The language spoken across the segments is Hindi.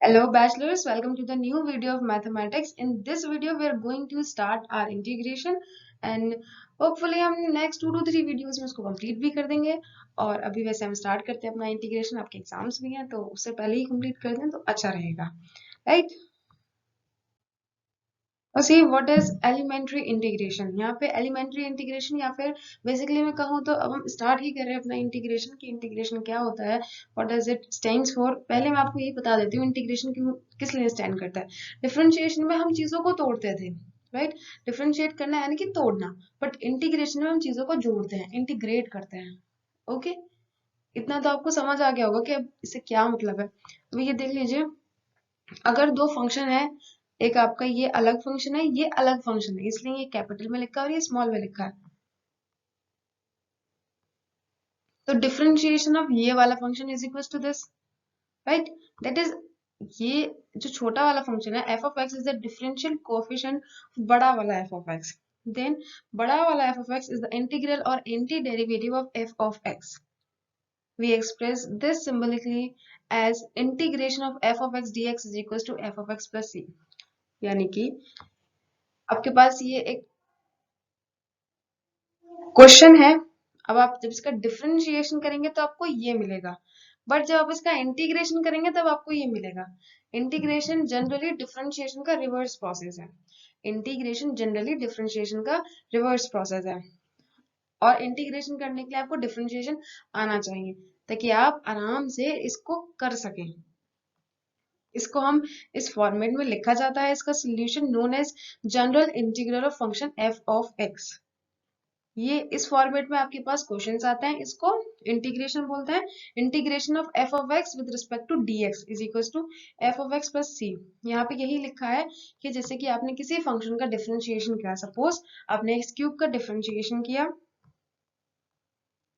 Hello bachelors, welcome to the new video of mathematics. In this video we are going to start our integration and hopefully हम next 2 to 3 videos में उसको complete भी कर देंगे। और अभी वैसे हम start करते हैं अपना integration, आपके एग्जाम्स भी हैं तो उससे पहले ही complete कर दें तो अच्छा रहेगा, right? और see what is elementary integration. यहाँ पे एलिमेंट्री इंटीग्रेशन या फिर बेसिकली मैं कहूँ तो अब हम स्टार्ट ही कर रहे हैं अपना इंटीग्रेशन की इंटीग्रेशन क्या होता है, what does it stands for. पहले मैं आपको यही बता देती हूँ इंटीग्रेशन क्यों किस लिए स्टैंड करता है। डिफरेंशिएशन में हम चीजों को तोड़ते थे, राइट? डिफरेंशिएट करना यानी कि तोड़ना, बट इंटीग्रेशन में हम चीजों को जोड़ते हैं, इंटीग्रेट करते हैं। ओके, इतना तो आपको समझ आ गया होगा कि अब इससे क्या मतलब है। अभी ये देख लीजिए, अगर दो फंक्शन है, एक आपका ये अलग फंक्शन है, ये अलग फंक्शन है, इसलिए ये कैपिटल में लिखा है और ये स्मॉल में लिखा है। तो डिफरेंशिएशन ऑफ ये वाला function is equal to this, right? That is, ये जो छोटा वाला फंक्शन है f of x is the differential coefficient बड़ा वाला एफ ऑफ एक्स। देन बड़ा वाला f of x is the integral और anti derivative of f of x. We express this symbolically as integration of f of x dx is equals to f of x plus c। यानी कि आपके पास ये एक क्वेश्चन है, अब आप जब इसका डिफरेंशिएशन करेंगे तो आपको ये मिलेगा, बट जब आप इसका इंटीग्रेशन करेंगे तब आपको ये मिलेगा। इंटीग्रेशन जनरली डिफरेंशिएशन का रिवर्स प्रोसेस है। इंटीग्रेशन जनरली डिफरेंशिएशन का रिवर्स प्रोसेस है, और इंटीग्रेशन करने के लिए आपको डिफरेंशिएशन आना चाहिए ताकि आप आराम से इसको कर सकें। इसको हम इस फॉर्मेट में लिखा जाता है, इसका solution known as general integral of function f of x. ये इस फॉर्मेट में आपके पास क्वेश्चंस आते हैं, इसको इंटीग्रेशन बोलते हैं। Integration of f of x with respect to dx is equal to f of x plus C. यहाँ पे यही लिखा है कि जैसे कि आपने किसी फंक्शन का डिफरेंशिएशन किया, सपोज आपने एक्स क्यूब का डिफरेंशिएशन किया,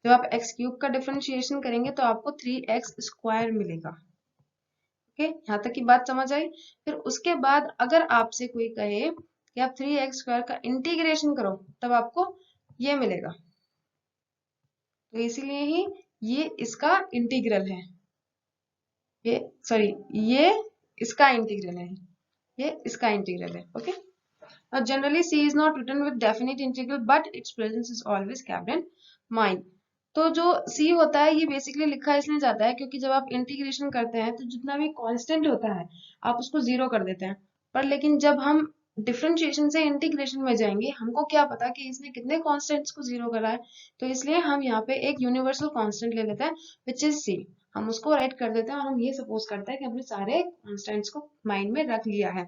जब आप एक्स क्यूब का डिफरेंशिएशन करेंगे तो आपको 3x स्क्वायर मिलेगा। ओके, यहाँ तक की बात समझ आई। फिर उसके बाद अगर आपसे कोई कहे कि आप 3x स्क्वायर का इंटीग्रेशन करो तब आपको ये मिलेगा, तो इसीलिए ही ये इसका इंटीग्रल है, ये सॉरी ये इसका इंटीग्रल है, ये इसका इंटीग्रल है। Okay, now generally c is not written with definite integral but its presence is always kept in mind। तो जो c होता है ये बेसिकली लिखा इसलिए जाता है क्योंकि जब आप इंटीग्रेशन करते हैं तो जितना भी कांस्टेंट होता है आप उसको जीरो कर देते हैं, पर लेकिन जब हम डिफरेंशिएशन से इंटीग्रेशन में जाएंगे हमको क्या पता कि इसने कितने कांस्टेंट्स को जीरो करा है, तो इसलिए हम यहाँ पे एक यूनिवर्सल कांस्टेंट ले लेते हैं विच इज c। हम उसको राइट कर देते हैं और हम ये सपोज करते हैं कि हमने सारे कांस्टेंट्स को माइंड में रख लिया है।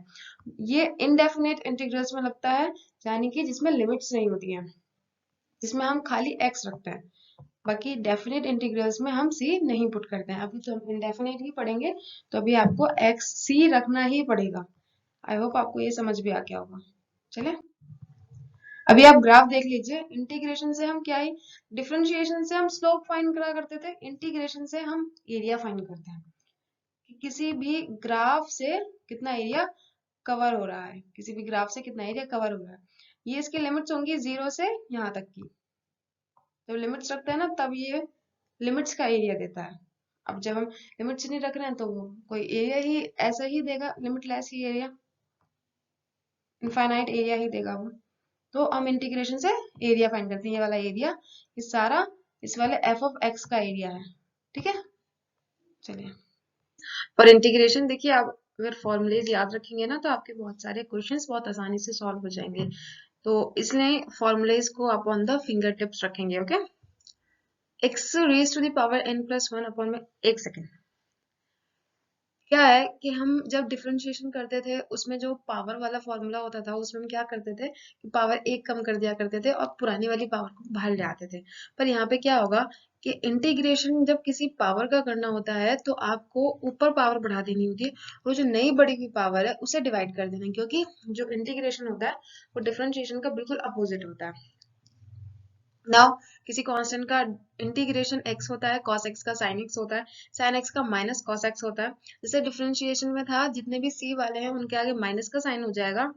ये इनडेफिनेट इंटीग्रल्स में लगता है, यानी कि जिसमें लिमिट्स नहीं होती हैं, जिसमें हम खाली x रखते हैं। बाकी डेफिनेट इंटीग्रल्स में हम c नहीं पुट करते हैं। अभी तो हम इंडेफिनेट ही पढ़ेंगे, तो अभी आपको x c रखना ही पड़ेगा। आई होप आपको ये समझ भी आ गया होगा। चलिए अभी आप ग्राफ देख लीजिए। इंटीग्रेशन से हम क्या ही, डिफरेंशिएशन से हम स्लोप फाइंड करा करते थे, इंटीग्रेशन से हम एरिया फाइंड करते हैं कि किसी भी ग्राफ से कितना एरिया कवर हो रहा है, किसी भी ग्राफ से कितना एरिया कवर हो रहा है। ये इसकी लिमिट्स होंगी 0 से यहाँ तक की। जब लिमिट्स रखते हैं ना तब ये लिमिट्स का एरिया देता है। अब जब हम लिमिट्स नहीं रख रहे हैं तो वो कोई एरिया ही ऐसा ही देगा, लिमिटलेस ही एरिया, इनफाइनाइट एरिया ही देगा वो। तो हम इंटीग्रेशन से एरिया फाइंड करते हैं, ये वाला एरिया, ये सारा इस वाले एफ ऑफ एक्स का एरिया है। ठीक है, चलिए। और इंटीग्रेशन देखिए, आप अगर फॉर्मूलेज याद रखेंगे ना तो आपके बहुत सारे क्वेश्चंस बहुत आसानी से सॉल्व हो जाएंगे, तो इसलिए फॉर्मूलेज को आप ऑन द फिंगर टिप्स रखेंगे। Okay, x raise to the power n plus 1 upon में, एक सेकेंड, क्या है कि हम जब डिफरेंशिएशन करते थे उसमें जो पावर वाला फॉर्मूला होता था उसमें हम क्या करते थे कि पावर एक कम कर दिया करते थे और पुरानी वाली पावर को बाहर ले आते थे। पर यहाँ पे क्या होगा कि इंटीग्रेशन जब किसी पावर का करना होता है तो आपको ऊपर पावर बढ़ा देनी होती है, और जो नई बढ़ी हुई पावर है उसे डिवाइड कर देना, क्योंकि जो इंटीग्रेशन होता है वो डिफरेंशिएशन का बिल्कुल अपोजिट होता है। नाउ किसी कांस्टेंट का इंटीग्रेशन x होता है, cos x का sin x होता है, sin x का माइनस cos x होता है। जैसे डिफरेंशिएशन में था जितने भी c वाले हैं उनके आगे माइनस का साइन हो जाएगा,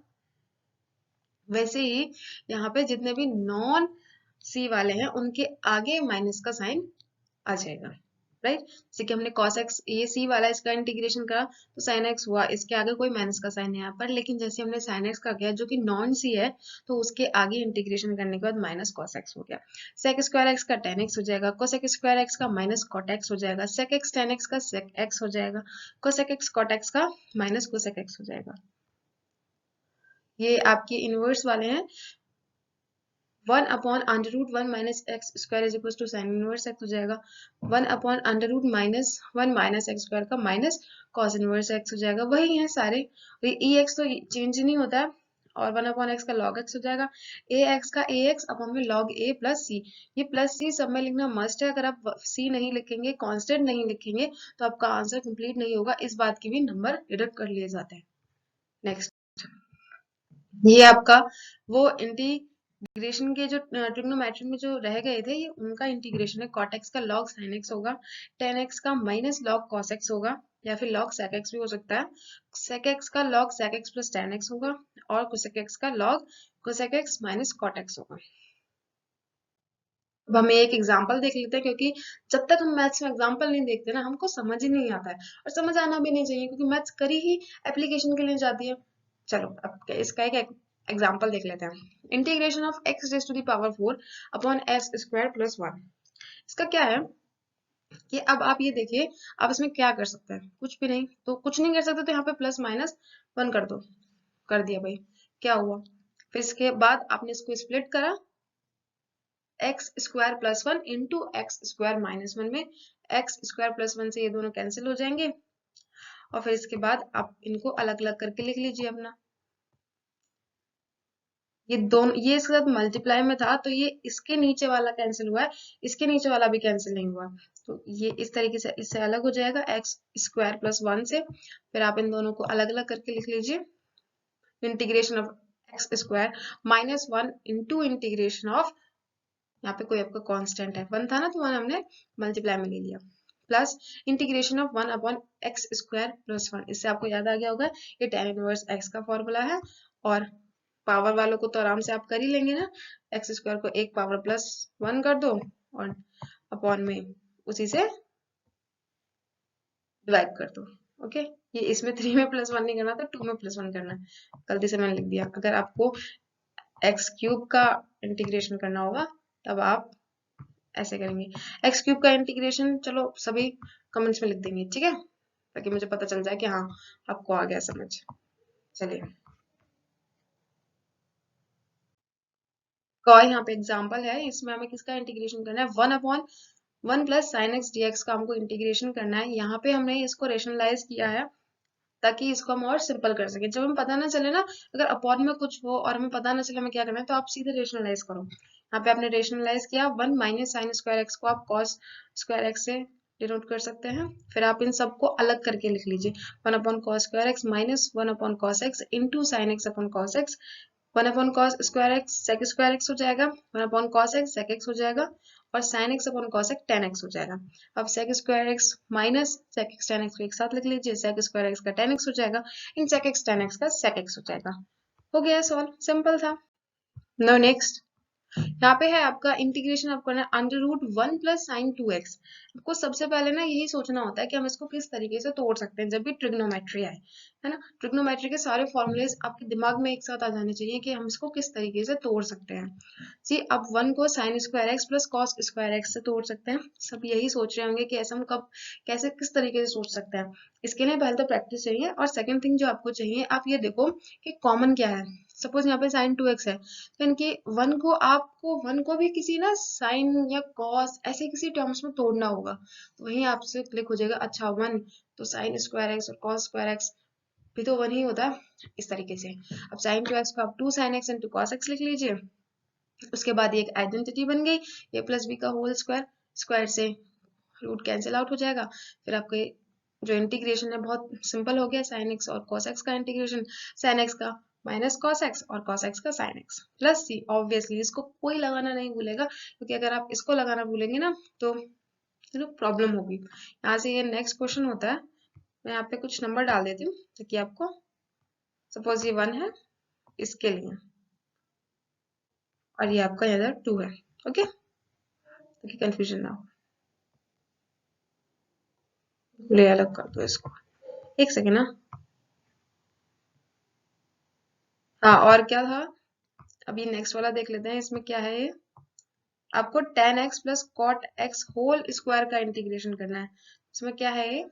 वैसे ही यहाँ पे जितने भी नॉन c वाले हैं उनके आगे माइनस का साइन आ जाएगा। राइट। जैसे कि हमने cos x, ये c वाला इसका इंटीग्रेशन करा तो sin x हुआ, इसके आगे कोई माइनस का साइन है यहाँ पर, लेकिन जैसे हमने sin x का किया जो कि नॉन c है तो उसके आगे इंटीग्रेशन करने के बाद माइनस cos x हो गया। sec स्क्वायर x का tan x हो जाएगा, cosec स्क्वायर x का माइनस cot x हो जाएगा, sec x tan x का sec x हो जाएगा, cosec x cot x का माइनस cosec x हो जाएगा। ये आपके इनवर्स वाले हैं। 1/√1 minus x square is equal to sine inverse x हो जाएगा। 1/√1 माइनस एक्स स्क्वायर का माइनस कॉस इनवर्स एक्स हो जाएगा। वही है सारे, ई एक्स तो चेंज नहीं होता है, और 1/x का log x हो जाएगा। ए एक्स का ए एक्स अपॉन में log a प्लस सी। ये प्लस सी सब में लिखना मस्ट है, अगर आप सी नहीं लिखेंगे, कांस्टेंट नहीं लिखेंगे तो आपका आंसर कंप्लीट नहीं होगा, इस बात की भी नंबर डिडक्ट कर लिए जाते हैं। नेक्स्ट, ये आपका वो इंटीग्रेशन के जो ट्रिग्नोमेट्री में जो रह गए थे, ये उनका इंटीग्रेशन है। cot x का log sin x होगा, tan x का माइनस log cos x होगा, या फिर log sec x भी हो सकता है। sec x का log sec x plus tan x होगा, और cosec x का log cosec x minus cot x होगा। अब हम एक एग्जाम्पल देख लेते हैं, क्योंकि जब तक हम मैथ्स में एग्जाम्पल नहीं देखते ना, हमको समझ ही नहीं आता है, और समझ आना भी नहीं चाहिए, क्योंकि मैथ्स करी ही एप्लीकेशन के लिए जाती है। चलो अब इसका एक एग्जाम्पल देख लेते हैं। Integration of x raise to the power 4 upon x square plus 1। इसका क्या है कि अब आप ये देखिए, आप इसमें क्या कर सकते हैं, कुछ भी नहीं, तो कुछ नहीं कर सकते तो यहाँ पे प्लस माइनस 1 कर दो, कर दिया भाई, क्या हुआ। फिर इसके बाद आपने इसको स्प्लिट करा, x square plus 1 into x square minus 1 में एक्स स्क्वायर प्लस 1 से ये दोनों कैंसिल हो जाएंगे, और फिर इसके बाद आप इनको अलग अलग करके लिख लीजिए अपना। ये दोनों, ये इसके साथ मल्टीप्लाई में था तो ये इसके नीचे वाला कैंसिल हुआ है, इसके नीचे वाला भी कैंसिल नहीं हुआ, तो ये इस तरीके से इससे अलग हो जाएगा एक्स स्क्वायर प्लस 1 से। फिर आप इन दोनों को अलग अलग करके लिख लीजिए, integration of x square minus 1 into integration of, यहाँ पे कोई आपका कांस्टेंट है, 1 था ना तो 1 हमने मल्टीप्लाई में ले लिया, plus integration of 1 upon x square plus 1। इससे आपको याद आ गया होगा ये tan इनवर्स x का फॉर्मूला है, और पावर वालों को तो आराम से आप कर ही लेंगे ना, एक्स स्क्वायर को एक पावर प्लस 1 कर दो और अपॉन में उसी से डिवाइड कर दो। ओके, ये इसमें 3 में प्लस 1 नहीं करना था, 2 में प्लस 1 करना है, गलती से मैंने लिख दिया। अगर आपको एक्स क्यूब का इंटीग्रेशन करना होगा तब आप ऐसे करेंगे। एक्स क्यूब का इंटीग्रेशन चलो सभी कमेंट्स में लिख देंगे, ठीक है, ताकि मुझे पता चल जाए कि हाँ आपको आ गया समझ। चलिए, का यहाँ पे एग्जांपल है, इसमें हमें किसका इंटीग्रेशन करना है, 1/1 प्लस साइन एक्स dx का हमको इंटीग्रेशन करना है। यहाँ पे हमने इसको रेशनलाइज किया है ताकि इसको हम और सिंपल कर सके, जब हमें पता ना चले ना, अगर अपॉन में कुछ हो और हमें पता ना चले हमें क्या करना है, तो आप सीधे रेशनलाइज करो। यहाँ पे आपने रेशनलाइज किया, 1 माइनस साइन स्क्वायर एक्स को आप कॉस स्क्वायर एक्स से डिनोट कर सकते हैं। फिर आप इन सबको अलग करके लिख लीजिए, 1 upon cos square x minus 1 upon cos x into sine x upon cos x. 1 upon cos square x sec square x हो जाएगा, 1 upon cos x sec x हो जाएगा, और sine x upon cos x tan x हो जाएगा। अब sec square x minus sec x tan x को एक साथ लिख लीजिए, सेक स्क्वायर एक्स का टेन एक्स हो जाएगा, इन सेक एक्स टेन एक्स का सेक एक्स हो जाएगा। हो गया सॉल्व, सिंपल था। नो नेक्स्ट, यहाँ पे है आपका इंटीग्रेशन आप करना है √1 प्लस साइन 2x। आपको सबसे पहले ना यही सोचना होता है कि हम इसको किस तरीके से तोड़ सकते हैं जब भी ट्रिग्नोमेट्री आए, है ना। ट्रिग्नोमेट्री के सारे फॉर्मूलेज आपके दिमाग में एक साथ आ जाने चाहिए कि हम इसको किस तरीके से तोड़ सकते हैं। जी, अब 1 को sine square x plus cos square x से तोड़ सकते हैं। सब यही सोच रहे होंगे कि ऐसा हम कब कैसे किस तरीके से सोच सकते हैं। इसके लिए पहले तो प्रैक्टिस चाहिए, और सेकंड थिंग जो आपको चाहिए, आप ये देखो कि कॉमन क्या है। सपोज यहाँ पे साइन 2x है, तो इनके 1 को आपको 1 को भी किसी ना साइन या कॉस ऐसे किसी टर्म्स में तोड़ना होगा, तो वहीं आपसे क्लिक हो जाएगा, अच्छा 1 तो साइन स्क्वायर एक्स और कॉस स्क्वायर एक्स भी तो 1 ही होता है, इस तरीके से। अब साइन 2x को आप 2 sine x into cos x लिख लीजिए। उसके बाद ये एक आइडेंटिटी बन गई, a प्लस बी का होल स्क्वायर, स्क्वायर से रूट कैंसिल आउट हो जाएगा। फिर आपके जो इंटीग्रेशन है बहुत सिंपल हो गया, साइन एक्स और कॉस एक्स का इंटीग्रेशन, साइन एक्स का माइनस कॉस एक्स और कॉस एक्स का साइन एक्स प्लस सी। ऑब्वियसली इसको कोई लगाना नहीं भूलेगा, क्योंकि अगर आप इसको लगाना भूलेंगे ना तो प्रॉब्लम होगी। यहाँ से ये नेक्स्ट क्वेश्चन होता है, मैं यहाँ पे कुछ नंबर डाल देती हूँ ताकि आपको, सपोज ये 1 है इसके लिए, और ये आपका इधर 2 है, ओके, ताकि कंफ्यूजन ना हो। ले अलग कर दो इसको, एक सेकेंड ना। हाँ, और क्या था, अभी नेक्स्ट वाला देख लेते हैं, इसमें क्या है ये। आपको tan x plus cot x whole square का इंटीग्रेशन करना है। इसमें क्या है ये,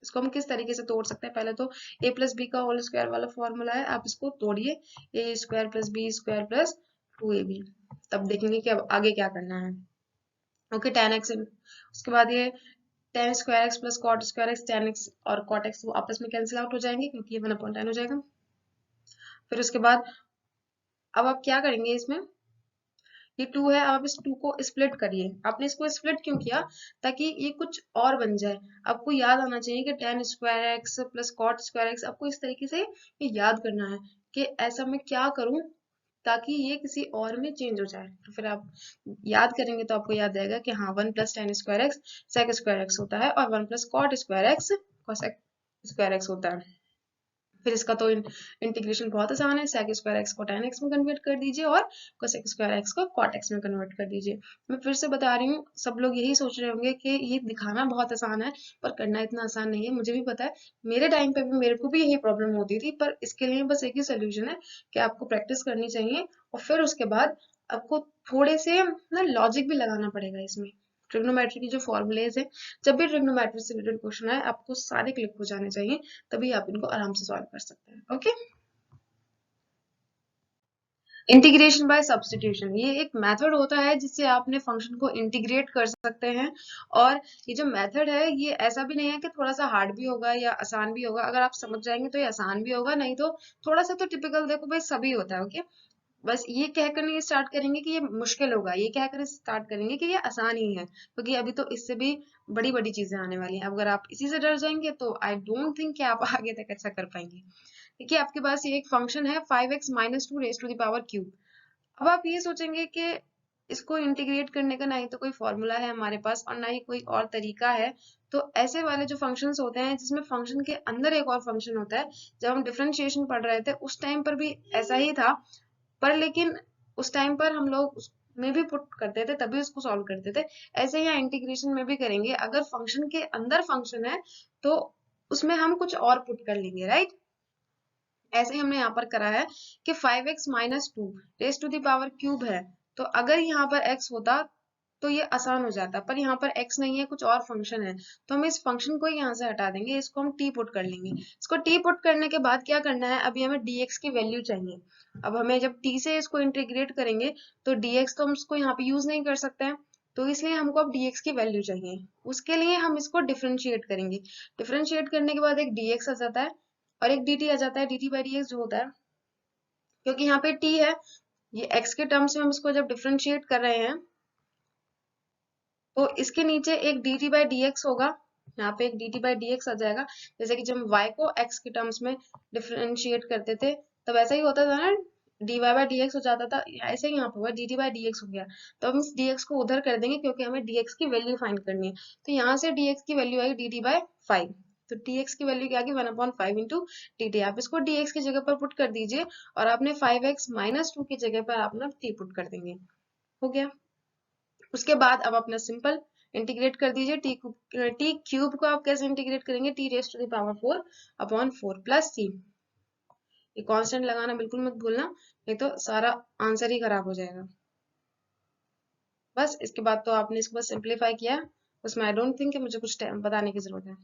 इसको हम किस तरीके से तोड़ सकते हैं, पहले तो a प्लस बी का होल स्क्वायर वाला फॉर्मूला है, आप इसको तोड़िए, a square plus b square plus 2ab, तब देखेंगे कि अब आगे क्या करना है। ओके, tan x, उसके बाद ये tan square x plus cot square x, tan x और कॉट एक्स वो आपस में कैंसिल आउट हो जाएंगे क्योंकि ये 1/10 हो जाएगा। फिर उसके बाद अब आप क्या करेंगे, इसमें ये 2 है, अब आप इस 2 को स्प्लिट करिए। आपने इसको स्प्लिट क्यों किया, ताकि ये कुछ और बन जाए। आपको याद आना चाहिए कि tan square x plus cot square x, आपको इस तरीके से ये याद करना है कि ऐसा मैं क्या करूं ताकि ये किसी और में चेंज हो जाए। तो फिर आप याद करेंगे तो आपको याद आएगा कि हाँ, 1 plus tan square x sec square x होता है और 1 plus cot square x cosec square x होता है। फिर इसका तो इंटीग्रेशन बहुत आसान है, सेक स्क्वायर एक्स को tan एक्स में कन्वर्ट कर दीजिए और कोसेक स्क्वायर एक्स को कॉट एक्स में कन्वर्ट कर दीजिए। मैं फिर से बता रही हूँ, सब लोग यही सोच रहे होंगे कि ये दिखाना बहुत आसान है पर करना इतना आसान नहीं है। मुझे भी पता है, मेरे टाइम पे भी मेरे को भी यही प्रॉब्लम होती थी, पर इसके लिए बस एक ही सोल्यूशन है कि आपको प्रैक्टिस करनी चाहिए और फिर उसके बाद आपको थोड़े से ना लॉजिक भी लगाना पड़ेगा इसमें। ट्रिग्नोमेट्री की जो फॉर्मूलेज है, जब भी ट्रिग्नोमेट्री से रिलेटेड क्वेश्चन आए आपको सारे क्लिक हो जाने चाहिए, तभी आप इनको आराम से सॉल्व कर सकते हैं। ओके, इंटीग्रेशन बाय सब्स्टिट्यूशन, ये एक मेथड होता है जिससे आप अपने फंक्शन को इंटीग्रेट कर सकते हैं। और ये जो मेथड है ये ऐसा भी नहीं है कि थोड़ा सा हार्ड भी होगा या आसान भी होगा, अगर आप समझ जाएंगे तो ये आसान भी होगा, नहीं तो थोड़ा सा तो टिपिकल देखो भाई सभी होता है। ओके, बस ये कहकर नहीं स्टार्ट करेंगे कि ये मुश्किल होगा, ये कहकर स्टार्ट करेंगे कि ये आसान ही है, क्योंकि अभी तो इससे भी बड़ी बड़ी चीजें आने वाली हैं। अगर आप इसी से डर जाएंगे तो आई डोंट थिंक कि आप आगे तक अच्छा कर पाएंगे। देखिए, आपके पास ये एक फंक्शन है 5x minus two raise to the power cube. अब आप ये सोचेंगे कि इसको इंटीग्रेट करने का ना ही तो कोई फॉर्मूला है हमारे पास और ना ही कोई और तरीका है। तो ऐसे वाले जो फंक्शंस होते हैं जिसमें फंक्शन के अंदर एक और फंक्शन होता है, जब हम डिफरेंशिएशन पढ़ रहे थे उस टाइम पर भी ऐसा ही था, पर लेकिन उस टाइम पर हम लोग उसमें भी पुट करते थे तभी उसको सॉल्व करते थे। ऐसे ही यहाँ इंटीग्रेशन में भी करेंगे, अगर फंक्शन के अंदर फंक्शन है तो उसमें हम कुछ और पुट कर लेंगे, राइट। ऐसे ही हमने यहाँ पर करा है कि 5x minus two raise to the power cube है, तो अगर यहाँ पर x होता तो ये आसान हो जाता, पर यहाँ पर x नहीं है, कुछ और फंक्शन है, तो हम इस फंक्शन को यहाँ से हटा देंगे, इसको हम t पुट कर लेंगे। इसको t पुट करने के बाद क्या करना है, अभी हमें dx की वैल्यू चाहिए। अब हमें जब t से इसको इंटीग्रेट करेंगे तो dx तो हम इसको यहाँ पे यूज नहीं कर सकते हैं, तो इसलिए हमको अब dx की वैल्यू चाहिए। उसके लिए हम इसको डिफरेंशिएट करेंगे। डिफरेंशिएट करने के बाद एक dx आ जाता है और एक dt आ जाता है, dt बाई dx जो होता है, क्योंकि यहाँ पे t है, ये x के टर्म्स में हम इसको जब डिफरेंशिएट कर रहे हैं तो इसके नीचे एक dt बाई dx होगा, यहाँ पे एक dt बाई dx आ जाएगा। जैसे कि जब हम y को x के टर्म्स में डिफरेंशिएट करते थे तब ऐसा ही होता था ना, dy बाई dx हो जाता था, ऐसे ही यहाँ पे हुआ dt बाई dx हो गया। तो हम इस dx को उधर कर देंगे क्योंकि हमें dx की वैल्यू फाइंड करनी है। तो यहाँ से dx की वैल्यू आएगी dt बाई 5, तो dx की वैल्यू क्या आ गई 1/5 इंटू dt। आप इसको dx की जगह पर पुट कर दीजिए और आपने 5x माइनस टू की जगह पर आप ना t पुट कर देंगे, हो गया। उसके बाद अब अपना सिंपल इंटीग्रेट कर दीजिए, टी क्यूब को आप कैसे इंटीग्रेट करेंगे, t raise to the power 4 upon 4 plus C. ये कांस्टेंट लगाना बिल्कुल मत भूलना, नहीं तो सारा आंसर ही खराब हो जाएगा। बस इसके बाद तो आपने इसको बस सिंप्लीफाई किया, उसमें आई डोंट थिंक कि मुझे कुछ बताने की जरूरत है।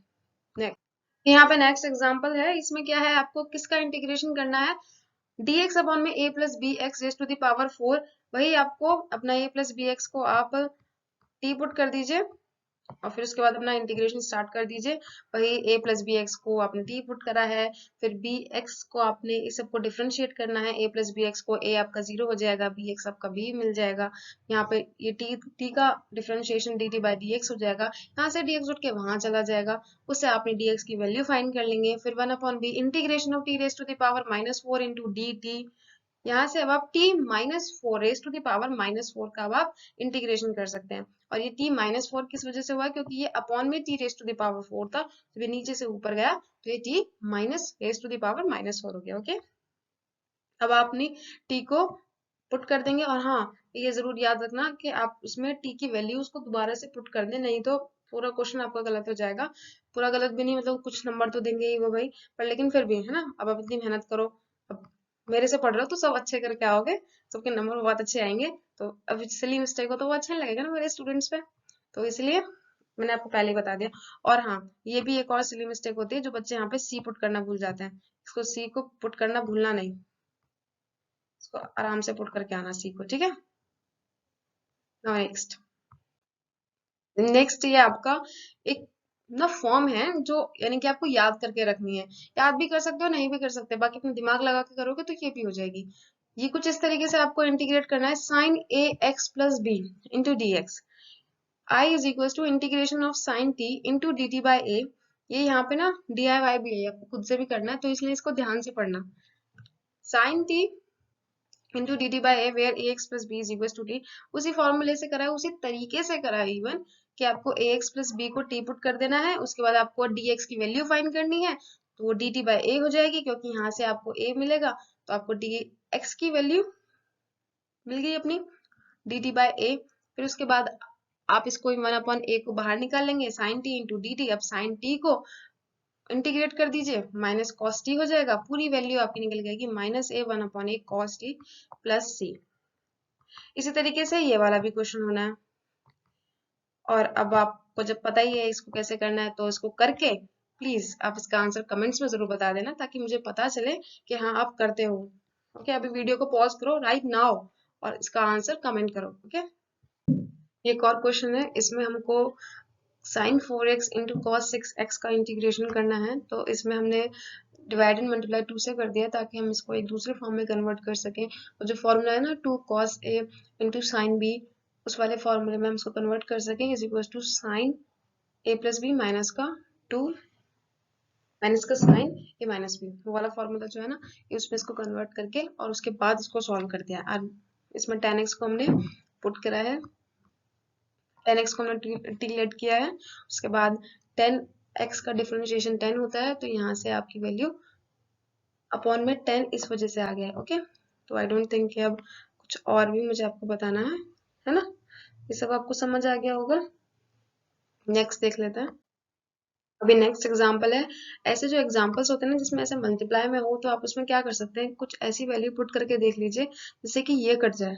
नेक्स्ट, यहाँ पे नेक्स्ट एग्जांपल है, इसमें क्या है, आपको किसका इंटीग्रेशन करना है, dx अपॉन में a plus b x raise to the power 4। वही आपको अपना a प्लस बी एक्स को आप t पुट कर दीजिए और फिर उसके बाद अपना इंटीग्रेशन स्टार्ट कर दीजिए। वही a प्लस बी एक्स को आपने t पुट करा है, फिर बी एक्स को आपने इस सबको डिफ्रेंशिएट करना है, a प्लस बी एक्स को a आपका 0 हो जाएगा, बी एक्स आपका b मिल जाएगा। यहाँ पे ये t का डिफ्रेंशिएशन dt बाई dx हो जाएगा, यहाँ से dx उठ के वहां चला जाएगा, उससे आपने dx की वैल्यू फाइंड कर लेंगे। फिर 1/b integration of t raise to the power -4 into dt। यहाँ से अब आप t -4 raise to the power -4 का अब आप इंटीग्रेशन कर सकते हैं। और ये t -4 किस वजह से हुआ, क्योंकि ये अपॉन में t raise to the power 4 था, तो ये नीचे से ऊपर गया तो ये t minus raise to the power -4 हो गया। ओके, अब आपने t को पुट कर देंगे और हाँ, ये जरूर याद रखना कि आप उसमें t की वैल्यूज को दोबारा से पुट कर दें, नहीं तो पूरा क्वेश्चन आपका गलत हो जाएगा। पूरा गलत भी नहीं, मतलब कुछ नंबर तो देंगे ही वो भाई, पर लेकिन फिर भी है ना, अब आप इतनी मेहनत करो, अब मेरे से पढ़ रहे हो तो सब अच्छे करके आओगे, सबके नंबर बहुत अच्छे आएंगे, तो अब सिली मिस्टेक हो तो वो अच्छा नहीं लगेगा ना मेरे स्टूडेंट्स पे, तो इसलिए मैंने आपको पहले ही बता दिया। और हाँ, ये भी एक और सिली मिस्टेक होती है जो बच्चे यहाँ पे सी पुट करना भूल जाते हैं, इसको सी को पुट करना भूलना नहीं, इसको आराम से पुट करके आना सी को, ठीक है। नाउ नेक्स्ट, नेक्स्ट ये आपका एक ना फॉर्म है जो यानी कि आपको याद करके रखनी है, याद भी कर सकते हो नहीं भी कर सकते, बाकी अपने दिमाग लगा के करोगे तो ये भी हो जाएगी। ये कुछ इस तरीके से आपको इंटीग्रेट करना है, sine a x plus b into d x, I is equal to integration of sine t into d t by a. ये यहाँ पे ना डी आई वाई भी है, आपको खुद से भी करना है, तो इसलिए इसको ध्यान से पढ़ना। Sine t into d t by a where a x plus b is equal to t, उसी फॉर्मूले से करा है, उसी तरीके से करा है इवन, कि आपको ए एक्स प्लस बी को टी पुट कर देना है, उसके बाद आपको डी एक्स की वैल्यू फाइंड करनी है, तो वो डी टी बाई ए हो जाएगी, क्योंकि यहाँ से आपको ए मिलेगा, तो आपको डी एक्स की वैल्यू मिल गई अपनी डी टी बाई ए। फिर उसके बाद आप इसको 1 अपॉन ए को बाहर निकाल लेंगे, sine t into d t, अब साइन टी को इंटीग्रेट कर दीजिए, माइनस कॉस टी हो जाएगा, पूरी वैल्यू आपकी निकल जाएगी माइनस ए 1 अपॉन ए कॉस टी प्लस सी। इसी तरीके से ये वाला भी क्वेश्चन होना है। और अब आपको जब पता ही है इसको कैसे करना है, तो इसको करके प्लीज आप इसका आंसर कमेंट्स में जरूर बता देना, ताकि मुझे पता चले कि हाँ आप करते हो। ओके, अभी वीडियो को पॉज करो राइट नाउ और इसका आंसर कमेंट करो। ओके, ये एक और क्वेश्चन है, इसमें हमको sign 4x into cos 6x का इंटीग्रेशन करना है, तो इसमें हमने डिवाइड एंड मल्टीप्लाई 2 से कर दिया, ताकि हम इसको एक दूसरे फॉर्म में कन्वर्ट कर सकें। और जो फॉर्मूला है ना 2 cos a into sine b, उस वाले फॉर्मूले में हम इसको कन्वर्ट कर सकें, is equal to sine a plus b minus का 2 माइनस का साइन a माइनस बी, वो वाला फॉर्मूला जो है ना, ये उसमें इसको कन्वर्ट करके और उसके बाद इसको सॉल्व कर दिया। और इसमें tan x को हमने पुट करा है, tan x को हमने इंटीग्रेट किया है, उसके बाद tan x का डिफरेंशिएशन 10 होता है, तो यहाँ से आपकी वैल्यू अपॉन में 10 इस वजह से आ गया है। ओके, तो आई डोंट थिंक कि अब कुछ और भी मुझे आपको बताना है ना, ये सब आपको समझ आ गया होगा। नेक्स्ट देख लेते हैं। अभी नेक्स्ट एग्जांपल है, ऐसे जो एग्जांपल्स होते हैं ना जिसमें ऐसे मल्टीप्लाई में हो, तो आप उसमें क्या कर सकते हैं, कुछ ऐसी वैल्यू पुट करके देख लीजिए जिससे कि ये कट जाए।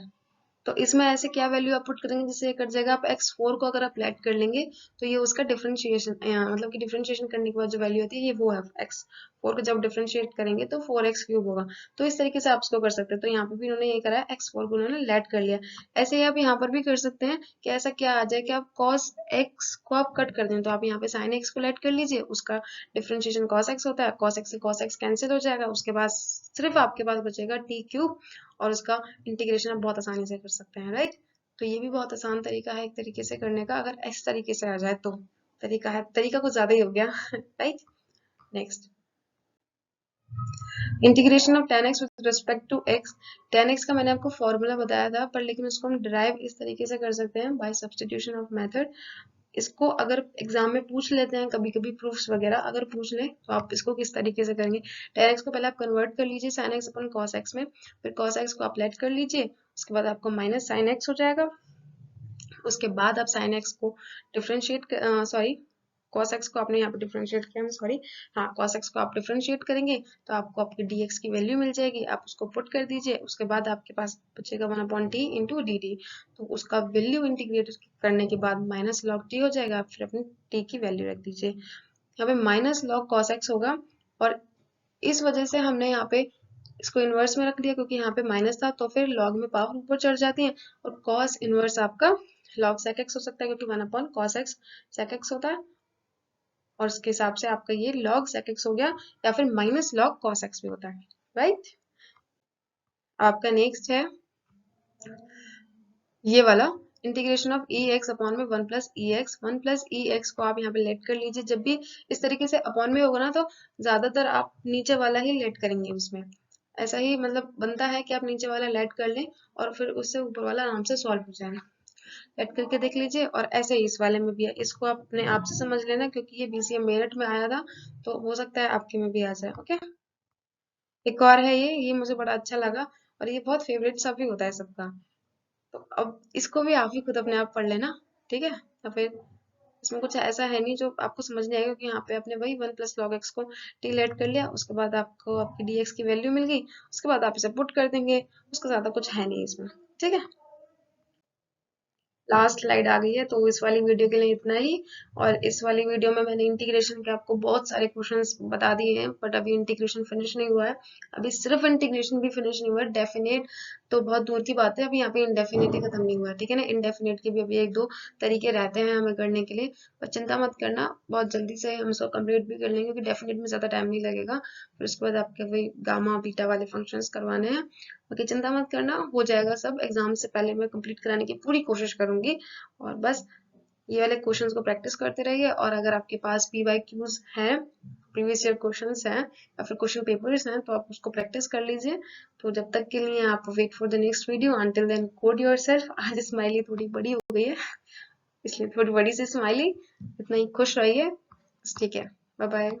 तो इसमें ऐसे क्या वैल्यू आप पुट करेंगे जिससे ये कट जाएगा, आप x4 को अगर आप लेट कर लेंगे तो ये उसका डिफरेंशिएशन, मतलब कि डिफरेंशिएशन करने के बाद जो वैल्यू होती है ये वो है, x4 को जब डिफरेंशिएट करेंगे तो 4x क्यूब होगा। तो इस तरीके से आप इसको कर सकते हैं, तो यहाँ पे भी उन्होंने ये करा है, x4 को उन्होंने लेट कर लिया। ऐसे ही आप यहाँ पर भी कर सकते हैं कि ऐसा क्या आ जाए कि आप cos x को आप कट कर दें, तो आप यहाँ पे sin x को लेट कर लीजिए, उसका डिफरेंशिएशन cos x होता है, cos x से cos x कैंसिल हो जाएगा, उसके बाद सिर्फ आपके पास बचेगा t क्यूब, और उसका इंटीग्रेशन आप बहुत आसानी से कर सकते हैं, राइट। तो ये भी बहुत आसान तरीका है एक तरीके से करने का, अगर इस तरीके से आ जाए तो तरीका है, तरीका कुछ ज्यादा ही हो गया right. Next, integration of tan x with respect to x, tan x का मैंने आपको फॉर्मूला बताया था, पर लेकिन उसको हम डिराइव इस तरीके से कर सकते हैं बाय सब्स्टिट्यूशन ऑफ मेथड। इसको अगर एग्जाम में पूछ लेते हैं कभी कभी, प्रूफ्स वगैरह अगर पूछ लें, तो आप इसको किस तरीके से करेंगे, tan x को पहले आप कन्वर्ट कर लीजिए sin x अपन cos x में, फिर cos x को आप लेट कर लीजिए, उसके बाद आपको माइनस sin x हो जाएगा, उसके बाद आप sin x को डिफरेंशिएट, सॉरी cos x को आपने यहाँ पे डिफरेंशिएट किया, सॉरी, हाँ cos x को आप डिफरेंशिएट करेंगे तो आपको आपकी dx की वैल्यू मिल जाएगी, आप उसको पुट कर दीजिए, उसके बाद आपके पास बचेगा 1/t इंटू डी टी, तो उसका वैल्यू इंटीग्रेट करने के बाद माइनस लॉग t हो जाएगा, आप फिर अपनी t की वैल्यू रख दीजिए, यहाँ पे माइनस लॉग cos x होगा, और इस वजह से हमने यहाँ पे इसको इनवर्स में रख दिया, क्योंकि यहाँ पे माइनस था तो फिर लॉग में पावर ऊपर चढ़ जाती है, और cos इनवर्स आपका log sec x हो सकता है, क्योंकि 1/cos x sec x होता है, और उसके हिसाब से आपका ये log sec x हो गया, या फिर माइनस log cos x भी होता है, राइट। आपका नेक्स्ट है ये वाला, integration of E x upon में 1 प्लस ई एक्स, 1 प्लस ई एक्स को आप यहाँ पे लेट कर लीजिए, जब भी इस तरीके से अपॉन में होगा ना तो ज्यादातर आप नीचे वाला ही लेट करेंगे, उसमें ऐसा ही मतलब बनता है कि आप नीचे वाला लेट कर लें और फिर उससे ऊपर वाला आराम से सॉल्व हो जाएगा, लेट करके देख लीजिए। और ऐसे ही इस वाले में भी है, इसको आप अपने आप से समझ लेना, क्योंकि ये बीसीए मेरिट में आया था, तो हो सकता है आपके में भी आ जाए। ओके, एक और है ये मुझे बड़ा अच्छा लगा, और ये बहुत फेवरेट सा भी होता है सबका, तो अब इसको भी आप ही खुद अपने आप पढ़ लेना, ठीक है, या फिर इसमें कुछ ऐसा है नहीं जो आपको समझ नहीं आएगा कि यहाँ पे आपने वही 1 + log x को टी ऐड कर लिया, उसके बाद आपको आपकी dx की वैल्यू मिल गई, उसके बाद आप इसे पुट कर देंगे, उसका ज़्यादा कुछ है नहीं इसमें। ठीक है, लास्ट स्लाइड आ गई है, तो इस वाली वीडियो के लिए इतना ही। और इस वाली वीडियो में मैंने इंटीग्रेशन के आपको बहुत सारे क्वेश्चंस बता दिए हैं, बट अभी इंटीग्रेशन फिनिश नहीं हुआ है। अभी सिर्फ इंटीग्रेशन भी फिनिश नहीं हुआ है, डेफिनेट तो बहुत दूर की बात है, अभी यहाँ पे इंडेफिनेट ही खत्म नहीं हुआ है। ठीक है ना, इंडेफिनेट के भी अभी 1-2 तरीके रहते हैं हमें करने के लिए, पर चिंता मत करना, बहुत जल्दी से हम इसको कंप्लीट भी कर लेंगे, क्योंकि डेफिनेट में ज़्यादा टाइम नहीं लगेगा। फिर उसके बाद आपके वही गामा बीटा वाले फंक्शंस करवाने हैं। ओके, चिंता मत करना, हो जाएगा सब। एग्जाम से पहले मैं कंप्लीट कराने की पूरी कोशिश करूंगी। और बस ये वाले क्वेश्चंस को प्रैक्टिस करते रहिए। और अगर आपके पास PYQs हैं, प्रीवियस ईयर क्वेश्चंस हैं या फिर क्वेश्चन पेपर्स हैं, तो आप उसको प्रैक्टिस कर लीजिए। तो जब तक के लिए आप wait for the next video, until then code yourself. आज स्माइली थोड़ी बड़ी हो गई है, इसलिए थोड़ी बड़ी सी स्माइली। इतना ही खुश रहिए, ठीक है, बाय बाय।